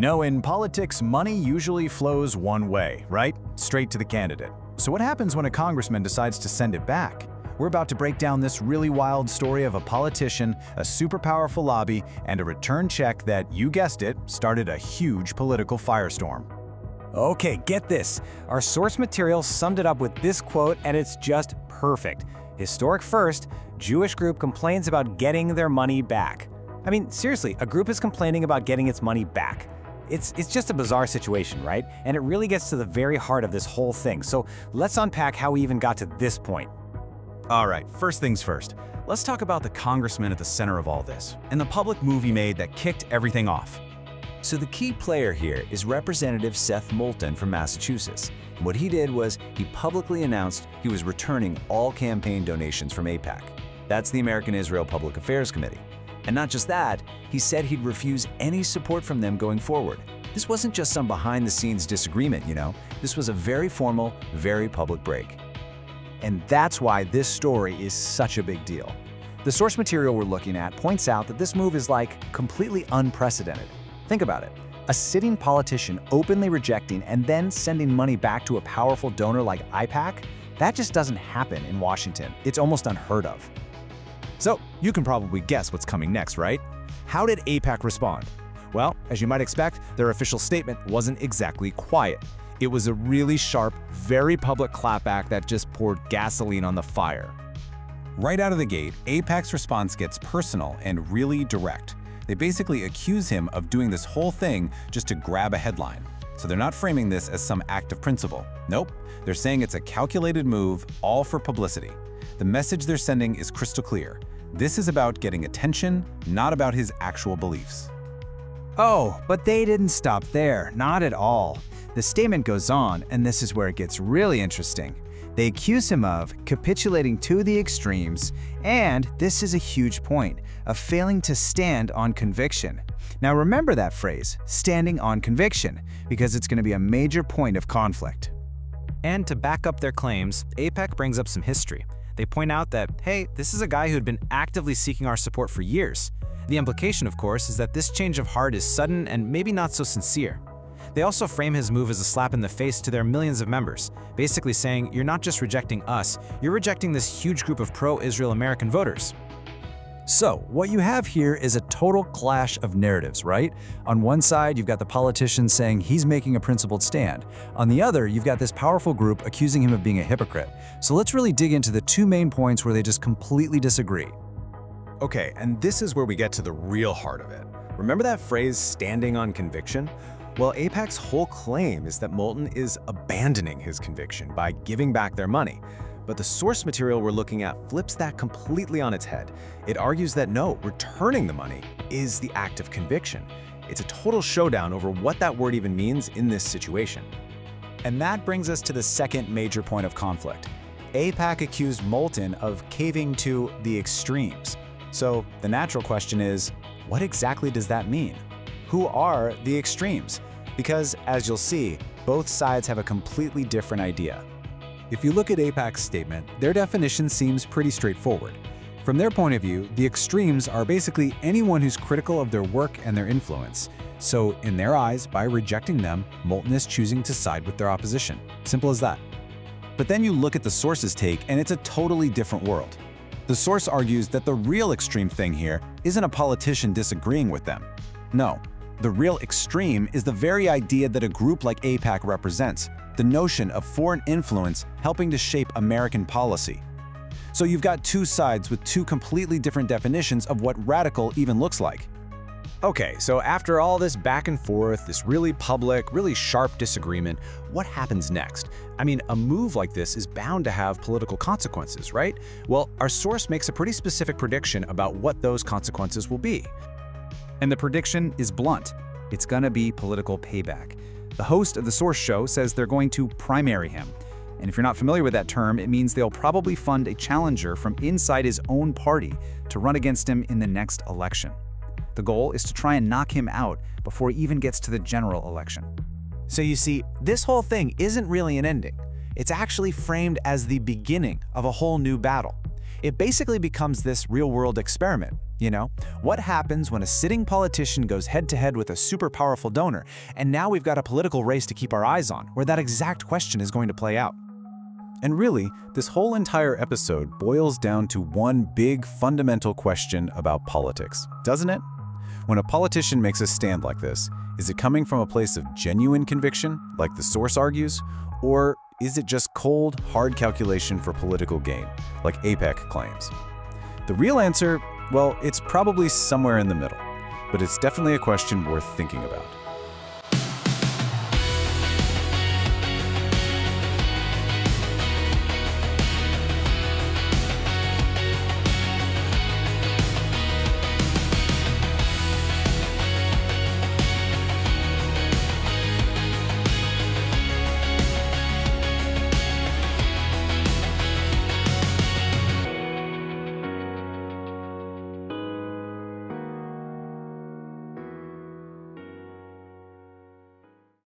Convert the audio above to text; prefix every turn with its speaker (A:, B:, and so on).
A: In politics, money usually flows one way, right? Straight to the candidate. So what happens when a congressman decides to send it back? We're about to break down this really wild story of a politician, a super powerful lobby, and a return check that, you guessed it, started a huge political firestorm.
B: Okay, get this. Our source material summed it up with this quote, and it's just perfect. Historic first, Jewish group complains about getting their money back. I mean, seriously, a group is complaining about getting its money back. It's just a bizarre situation, right? And it really gets to the very heart of this whole thing. So let's unpack how we even got to this point.
C: All right, first things first. Let's talk about the congressman at the center of all this, and the public move he made that kicked everything off.
D: So the key player here is Representative Seth Moulton from Massachusetts. What he did was he publicly announced he was returning all campaign donations from AIPAC. That's the American Israel Public Affairs Committee. And not just that, he said he'd refuse any support from them going forward. This wasn't just some behind-the-scenes disagreement, This was a very formal, very public break.
A: And that's why this story is such a big deal. The source material we're looking at points out that this move is completely unprecedented. Think about it. A sitting politician openly rejecting and then sending money back to a powerful donor like AIPAC? That just doesn't happen in Washington. It's almost unheard of.
C: So, you can probably guess what's coming next, right? How did AIPAC respond? Well, as you might expect, their official statement wasn't exactly quiet. It was a really sharp, very public clapback that just poured gasoline on the fire. Right out of the gate, AIPAC's response gets personal and really direct. They basically accuse him of doing this whole thing just to grab a headline. So they're not framing this as some act of principle. Nope, they're saying it's a calculated move, all for publicity. The message they're sending is crystal clear. This is about getting attention, not about his actual beliefs.
B: Oh, but they didn't stop there, not at all. The statement goes on, and this is where it gets really interesting. They accuse him of capitulating to the extremes, and this is a huge point, of failing to stand on conviction. Now remember that phrase, standing on conviction, because it's going to be a major point of conflict.
E: And to back up their claims, AIPAC brings up some history. They point out that, hey, this is a guy who had been actively seeking our support for years. The implication, of course, is that this change of heart is sudden and maybe not so sincere. They also frame his move as a slap in the face to their millions of members, basically saying, you're not just rejecting us, you're rejecting this huge group of pro-Israel American voters.
A: So, what you have here is a total clash of narratives, right? On one side, you've got the politician saying he's making a principled stand. On the other, you've got this powerful group accusing him of being a hypocrite. So let's really dig into the two main points where they just completely disagree.
C: Okay, and this is where we get to the real heart of it. Remember that phrase, standing on conviction? Well, AIPAC's whole claim is that Moulton is abandoning his conviction by giving back their money. But the source material we're looking at flips that completely on its head. It argues that no, returning the money is the act of conviction. It's a total showdown over what that word even means in this situation.
A: And that brings us to the second major point of conflict. AIPAC accused Moulton of caving to the extremes. So the natural question is, what exactly does that mean? Who are the extremes? Because, as you'll see, both sides have a completely different idea.
C: If you look at AIPAC's statement, their definition seems pretty straightforward. From their point of view, the extremes are basically anyone who's critical of their work and their influence. So, in their eyes, by rejecting them, Moulton is choosing to side with their opposition. Simple as that. But then you look at the source's take, and it's a totally different world. The source argues that the real extreme thing here isn't a politician disagreeing with them. No, the real extreme is the very idea that a group like AIPAC represents, the notion of foreign influence helping to shape American policy. So you've got two sides with two completely different definitions of what radical even looks like.
A: Okay, so after all this back and forth, this really public, really sharp disagreement, what happens next? I mean, a move like this is bound to have political consequences, right? Well, our source makes a pretty specific prediction about what those consequences will be.
C: And the prediction is blunt. It's gonna be political payback. The host of the Source show says they're going to primary him. And if you're not familiar with that term, it means they'll probably fund a challenger from inside his own party to run against him in the next election. The goal is to try and knock him out before he even gets to the general election.
A: So you see, this whole thing isn't really an ending. It's actually framed as the beginning of a whole new battle. It basically becomes this real-world experiment. You know, what happens when a sitting politician goes head-to-head with a super powerful donor, and now we've got a political race to keep our eyes on, where that exact question is going to play out?
C: And really, this whole entire episode boils down to one big fundamental question about politics, doesn't it? When a politician makes a stand like this, is it coming from a place of genuine conviction, like the source argues, or is it just cold, hard calculation for political gain, like AIPAC claims? The real answer, well, it's probably somewhere in the middle, but it's definitely a question worth thinking about.